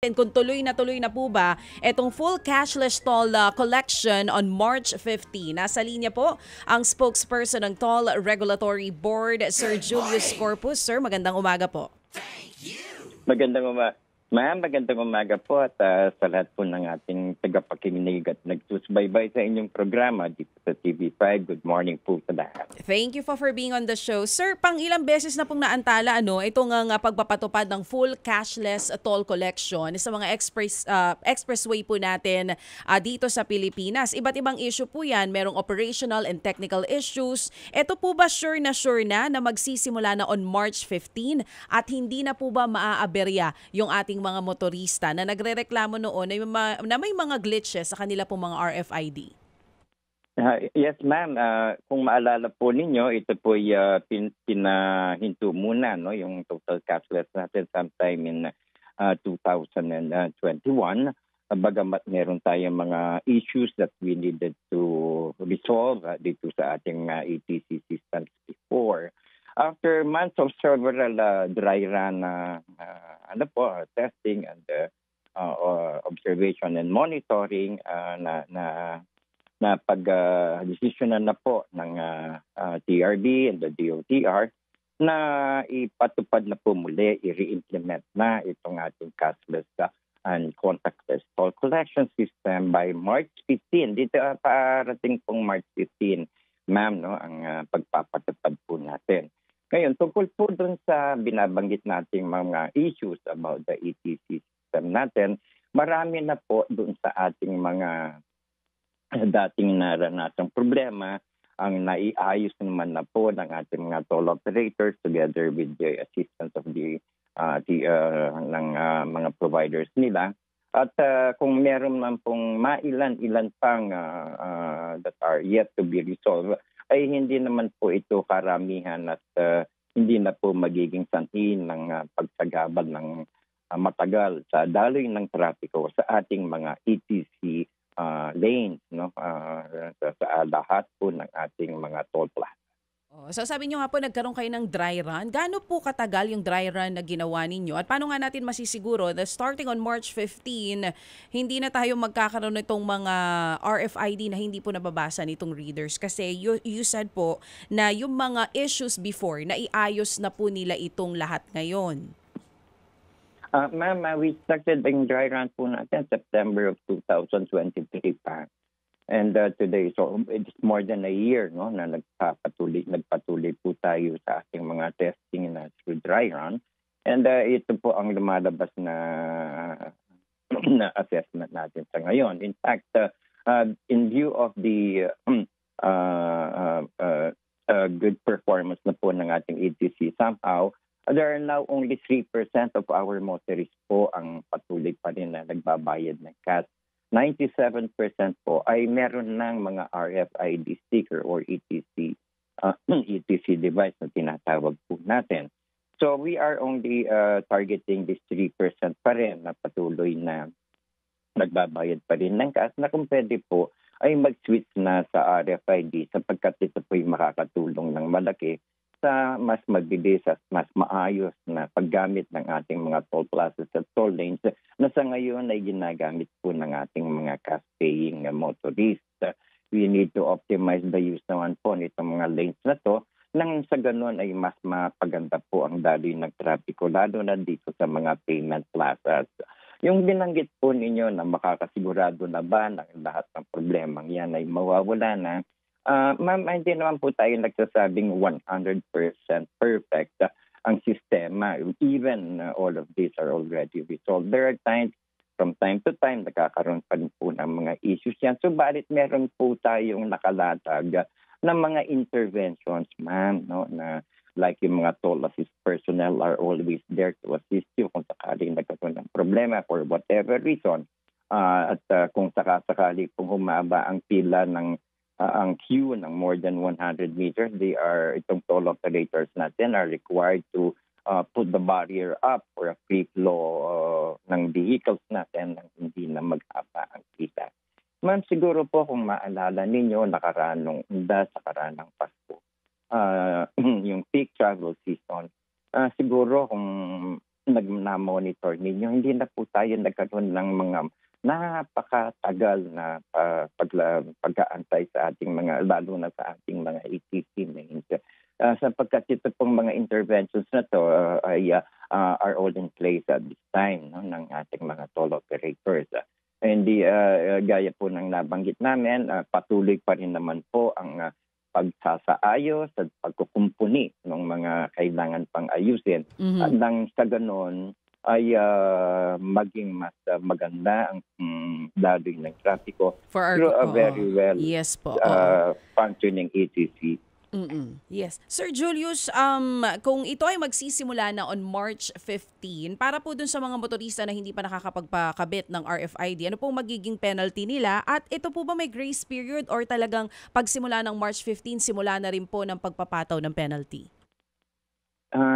And kung tuloy na po ba itong full cashless toll collection on March 15. Nasa linya po ang spokesperson ng Toll Regulatory Board, Sir Julius Corpus. Sir, magandang umaga po. Magandang umaga po at sa lahat po ng ating tagapakinig at nagsusubaybay sa inyong programa dito sa TV5. Good morning po sa lahat. Thank you for being on the show. Sir, pang ilang beses na pong naantala itong pagpapatupad ng full cashless toll collection sa mga expressway po natin dito sa Pilipinas. Iba't ibang issue po yan. Merong operational and technical issues. Ito po ba sure na magsisimula na on March 15 at hindi na po ba maaaberya yung ating mga motorista na nagrereklamo noon na may mga glitches sa kanila pong mga RFID? Yes, ma'am. Kung maalala po ninyo, ito po pinahinto muna yung total cashless natin sometime in 2021. Bagamat meron tayong mga issues that we needed to resolve dito sa ating ETC systems before. After months of several dry run testing and observation and monitoring na pag-desisyonan na po ng TRB and the DOTR na ipatupad na po muli, i-re-implement na itong ating cashless and contactless toll collection system by March 15. Dito parating pong March 15, ma'am, ang pagpapatupad po natin. Ngayon, tungkol po dun sa binabanggit nating mga issues about the ETC system natin, marami na po dun sa ating mga dating naranasang problema ang naiayos naman na po ng ating mga toll operators together with the assistance of ng mga providers nila. At kung meron man pong mailan-ilan pang that are yet to be resolved, ay hindi naman po ito karamihan at hindi na po magiging sanhin ng pagsagabal ng matagal sa daloy ng trapiko sa ating mga ETC lanes, sa lahat po ng ating mga toll plaza. So sabi niyo nga po nagkaroon kayo ng dry run. Gaano po katagal yung dry run na ginawa ninyo? At paano nga natin masisiguro na starting on March 15, hindi na tayo magkakaroon nitong mga RFID na hindi po nababasa nitong readers? Kasi you said po na yung mga issues before, na iayos na po nila itong lahat ngayon. Ma'am, we started ang dry run po natin September of 2023 pa. And today, so it's more than a year na nagpatuloy po tayo sa ating mga testing na through dry run. And ito po ang lumalabas na assessment natin sa ngayon. In fact, in view of the good performance na po ng ating ETC, somehow, there are now only 3% of our motorists po ang patuloy pa rin na nagbabayad ng cash. 97% po ay meron ng mga RFID sticker or ETC device na tinatawag po natin. So we are only targeting this 3% pa rin na patuloy na nagbabayad pa rin ng cash na kung pwede po ay mag-switch na sa RFID sapagkat ito po ay makakatulong ng malaki sa mas mabilis at mas maayos na paggamit ng ating mga toll plazas at toll lanes na sa ngayon ay ginagamit po ng ating mga cash-paying motorists. We need to optimize the use naman po nitong mga lanes na to nang sa ganun ay mas mapaganda po ang daloy ng trapiko lalo na dito sa mga payment plazas. Yung binanggit po ninyo na makakasigurado na ba na lahat ng problemang yan ay mawawala na, ma'am, hindi naman po tayo nagsasabing 100% perfect ang sistema. Even all of these are already resolved. There are times, from time to time, nakakaroon pa rin po ng mga issues yan. Subalit meron po tayong nakalatag na mga interventions, ma'am, na like yung mga toll assist personnel are always there to assist you kung sakaling nagkaroon ng problema for whatever reason. At kung sakasakali kung humaba ang pila ng ang queue ng more than 100 meters, itong toll operators natin are required to put the barrier up for a free flow ng vehicles natin nang hindi na maghaba ang pila. Ma'am, siguro po kung maalala ninyo, nakaraan nung sa karaan ng Pasko, yung peak travel season, siguro kung na-monitor ninyo, hindi na po tayo nagkaroon ng mga napakatagal na pag-aantay sa ating mga, lalo na sa ating mga ATC mains. Sapagkat ito pong mga interventions na to are all in place at this time, no, ng ating mga toll operators. Hindi gaya po ng nabanggit namin, patuloy pa rin naman po ang pagsasaayos at pagkukumpuni ng mga kailangan pang ayusin. At nang sa ganon ay maging mas maganda ang daloy ng trapiko through a very well yes po. Functioning ATC. Yes. Sir Julius, kung ito ay magsisimula na on March 15, para po dun sa mga motorista na hindi pa nakakapagpakabit ng RFID, ano pong magiging penalty nila? At ito po ba may grace period or talagang pagsimula ng March 15, simula na rin po ng pagpapataw ng penalty?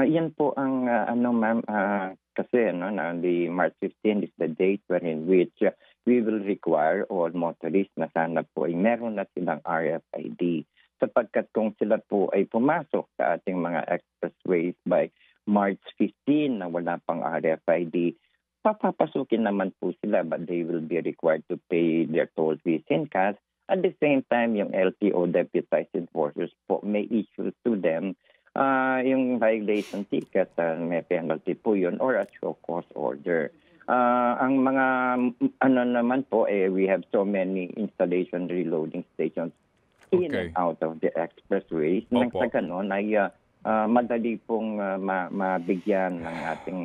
Yan po ang ma'am, kasi na the March 15 is the date wherein which we will require all motorists na sana po ay meron na silang RFID. Sapagkat kung sila po ay pumasok sa ating mga expressways by March 15 na wala pang RFID, papapasukin naman po sila but they will be required to pay their toll fees in cash. At the same time, yung LTO deputized enforcers po may issue to them yung violation ticket, may penalty po yun or a show cause order. Ang mga naman po, we have so many installation reloading stations in and out of the expressways. Nang sa ganon ay madali pong mabigyan ng ating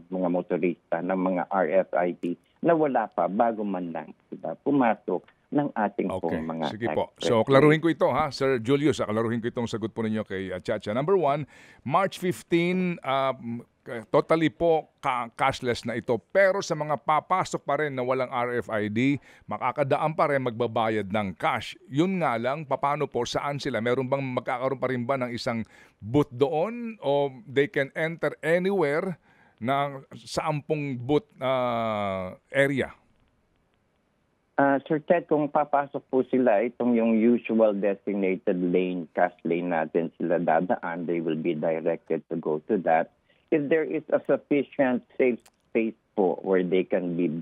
mga motorista ng mga RFID na wala pa bago man lang sila pumasok ng ating pong mga sige po. So, klaruhin ko ito ha, Sir Julius. Klaruhin ko itong sagot po ninyo kay Chacha. Number 1, March 15, totally po cashless na ito. Pero sa mga papasok pa rin na walang RFID, makakadaan pa rin magbabayad ng cash. Yun nga lang, paano po, saan sila? Meron bang magkakaroon pa rin ba ng isang booth doon? O they can enter anywhere na saan pong booth area? Sir Ted, kung papasok po sila, itong yung usual designated lane, cash lane natin sila dadaan, they will be directed to go to that. If there is a sufficient safe space po where they can be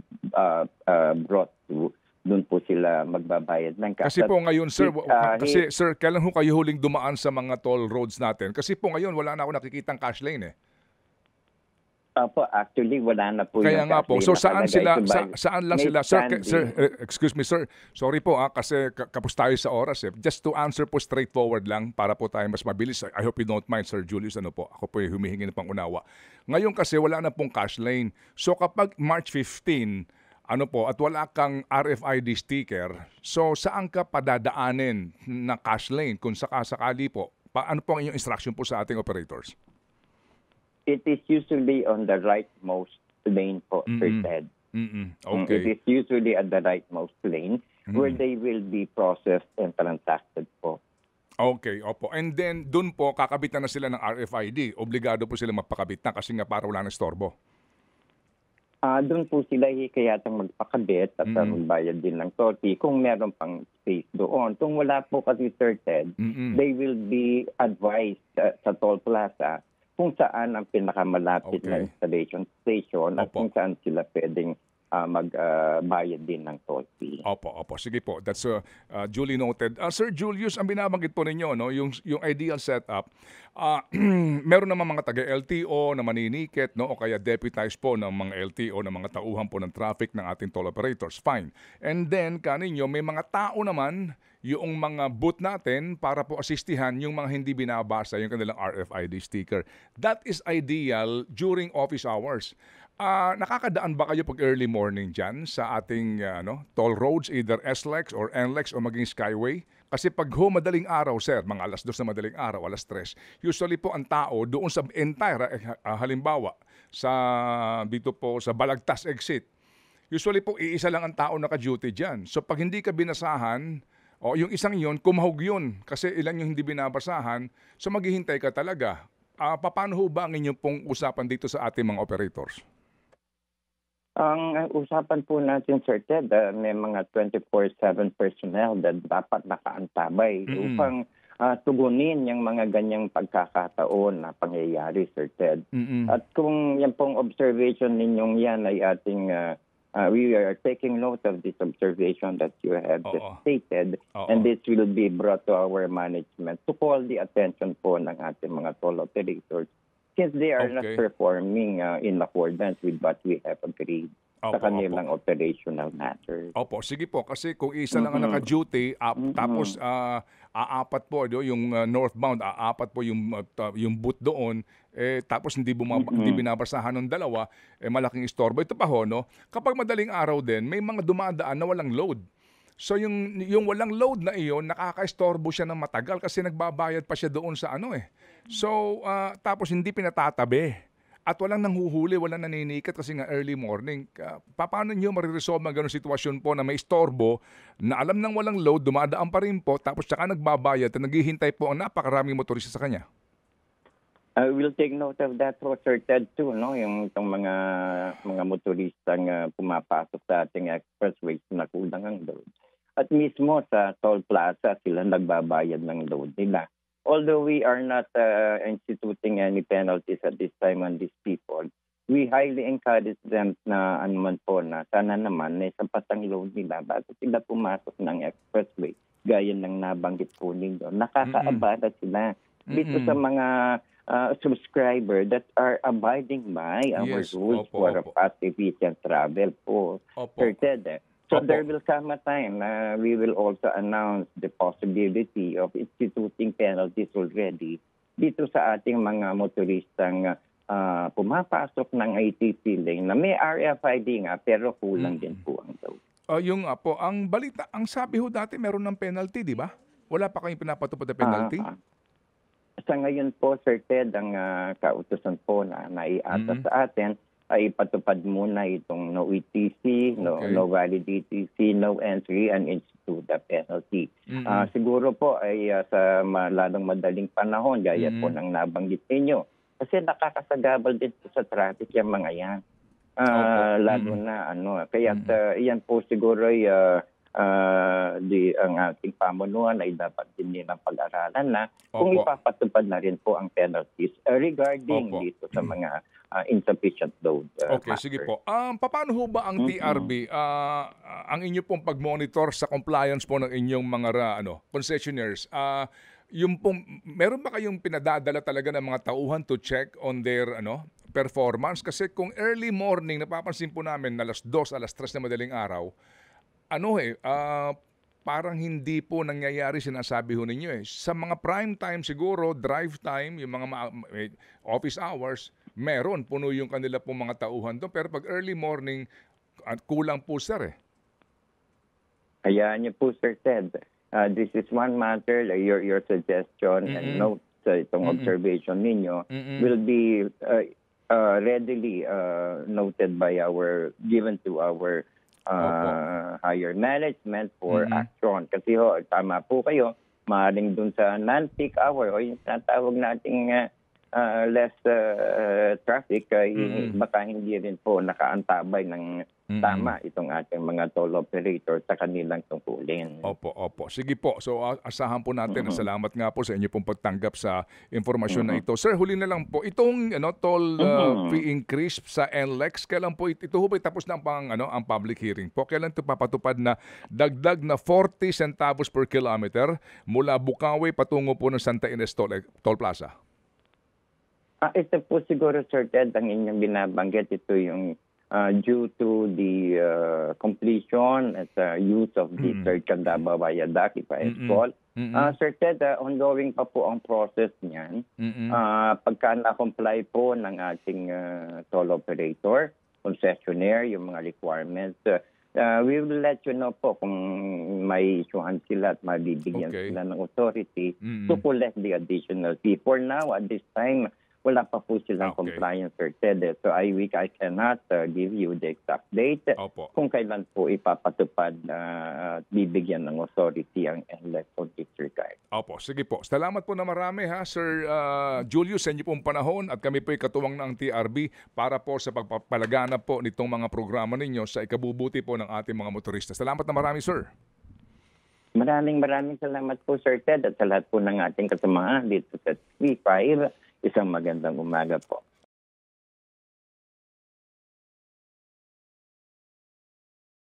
brought to, doon po sila magbabayad ng cash. Kasi po ngayon, sir, sir, kailan ho kayo huling dumaan sa mga toll roads natin? Kasi po ngayon, wala na ako nakikitang cash lane eh. Po, actually wala na po. Kaya yung nga po. So saan sila, saan lang sila? Sir, excuse me sir. Sorry po kasi kapos tayo sa oras eh. Just to answer po straightforward lang para po tayo mas mabilis. I hope you don't mind, Sir Julius. Ano po? Ako po humihingi ng pangunawa. Ngayon kasi wala na pong cash lane. So kapag March 15, ano po, at wala kang RFID sticker, so saan ka padadaanin na cash lane kung sakasakali po? Ano po ang inyong instruction po sa ating operators? It is usually on the rightmost lane po, Sir Ted. Okay. It is usually at the rightmost lane where they will be processed and transacted po. Okay, opo. And then, dun po, kakabitan na sila ng RFID. Obligado po sila magpakabit na kasi nga para wala na istorbo. Doon po sila hikayatang magpakabit at magbayad din ng toll fee kung meron pang space doon. Kung wala po kasi, Sir Ted, they will be advised sa toll plaza kung saan ang pinakamalapit na installation station at kung saan sila pwedeng magbayad din ng toll fee. Opo. Sige po. That's duly noted. Sir Julius, ang binabanggit po ninyo, no, yung ideal setup, meron naman mga taga-LTO na maninikit, no, o kaya deputize po ng mga LTO, ng mga tauhan po ng traffic ng ating toll operators. Fine. And then, kaninyo, may mga tao naman yung mga booth natin para po asistihan yung mga hindi binabasa yung kanilang RFID sticker. That is ideal during office hours. Nakakadaan ba kayo pag early morning dyan sa ating toll roads, either SLEX or NLEX o maging Skyway? Kasi pag madaling araw, sir, mga alas 2 na madaling araw, alas 3, usually po ang tao doon sa entire, halimbawa, dito po sa Balagtas exit, usually po iisa lang ang tao naka-duty dyan. So pag hindi ka binasahan, yung isang yun, kumahog yun kasi ilan yung hindi binabasahan, so maghihintay ka talaga. Paano ho ba ang inyong pong usapan dito sa ating mga operators? Ang usapan po natin, Sir Ted, may mga 24/7 personnel na dapat nakaantabay upang tugunin yung mga ganyang pagkakataon na pangyayari, Sir Ted. Mm-mm. At kung yan pong observation ninyong yan ay ating we are taking note of this observation that you have just Oo. stated, Oo. and this will be brought to our management to call the attention po ng ating mga toll operators since they are not Okay. performing in accordance with what we have agreed sa Opo, kanilang operational matters. Opo, sige po. Kasi kung isa lang ang naka-duty, tapos aapat po, yung northbound, aapat po yung boot doon, tapos hindi binabasahan ng dalawa, malaking istorbo. Ito pa ho, no? Kapag madaling araw din, may mga dumadaan na walang load. So yung walang load na iyon, nakaka-istorbo siya ng matagal kasi nagbabayad pa siya doon sa ano eh. So, tapos hindi pinatatabi. At walang nanghuhuli, walang naninikat kasi nga early morning. Paano nyo mariresolve ang ganong sitwasyon po na may istorbo, na alam nang walang load, dumadaan pa rin po, tapos tsaka nagbabayad at naghihintay po ang napakaraming motorista sa kanya? I will take note of that for Sir Ted too, no? Yung itong mga motoristang pumapasok sa ating expressways na kulang ang load. At mismo sa toll plaza, sila nagbabayad ng load nila. Although we are not instituting any penalties at this time on these people, we highly encourage them na anuman po na sana naman na sapat ang load nila bago sila pumasok ng expressway. Gaya ng nabanggit po ninyo, nakakaabala sila dito sa mga subscriber that are abiding by our Yes, rules opo, for a opo. fast, efficient travel po. Opo. Sir Ted, so Opo. there will come a time we will also announce the possibility of instituting penalties already dito sa ating mga motoristang pumapasok ng ATC lane na may RFID nga pero kulang din po ang load. Yung po, ang balita, ang sabi ho dati meron ng penalty, di ba? Wala pa kayong pinapatupad na penalty? Sa ngayon po, Sir Ted, ang kautusan po na naiata sa atin ay ipatupad muna itong no ETC, Okay. no valid ETC, no entry, and institute the penalty. Siguro po ay sa lalong madaling panahon, gaya po ng nabanggit ninyo. Kasi nakakasagabal din po sa traffic yung mga yan. Lalo na kaya iyan po siguro ay ang ating pamunuan ay dapat din nilang pag-aralan na kung Opo. ipapatupad na rin po ang penalties regarding Opo. dito sa mga insufficient load. Okay, sige po. Paano ho ba ang TRB, ang inyo pong pag-monitor sa compliance po ng inyong mga concessionaires? Yung pong, meron ba kayong pinadadala talaga ng mga tauhan to check on their performance? Kasi kung early morning, napapansin po namin na alas 2, alas 3 na madaling araw, parang hindi po nangyayari, sinasabi ho ninyo eh. Sa mga prime time siguro, drive time, yung mga office hours, meron, puno yung kanila po mga tauhan doon. Pero pag early morning, kulang po sir eh. Hayaan niyo po, Sir Ted. This is one matter, your suggestion and note sa itong observation ninyo will be readily noted by given to our higher management for action. Kasi tama po kayo, maaaring dun sa non-peak hour o yung tinatawag nating less traffic, baka hindi rin po nakaantabay ng tama itong ating mga toll operators sa kanilang tungkulin. Opo. Sige po. So asahan po natin. Salamat nga po sa inyo pong pagtanggap sa informasyon na ito. Sir, huli na lang po. Itong toll fee increase sa NLEX, kailan po ito ho ba tapos na ang public hearing po? Kailan ito papatupad na dagdag na 40 centavos per kilometer mula Bukawi patungo po ng Santa Ines Toll Plaza? Ito po siguro, Sir Ted, ang inyong binabanggit. Ito yung due to the completion at use of the Third Candaba Viaduct, if I recall. Sir Ted, ongoing pa po ang process niyan. Pagka na-comply po ng ating toll operator, concessionaire, yung mga requirements, we will let you know po kung may issuehan sila at mabibigyan sila ng authority to collect the additional fee. For now, at this time, wala pa po silang compliance, Sir Ted. So I cannot give you the exact date kung kailan po ipapatupad bibigyan ng authority ang NLEX on this regard. Opo, sige po. Salamat po na marami Sir Julius, sa inyo pong panahon at kami po katuwang ng TRB para po sa pagpapalaganap po nitong mga programa ninyo sa ikabubuti po ng ating mga motorista. Salamat na marami, Sir. Maraming salamat po, Sir Ted, at sa lahat po ng ating kasamahan dito sa 3-5. Isang magandang umaga po.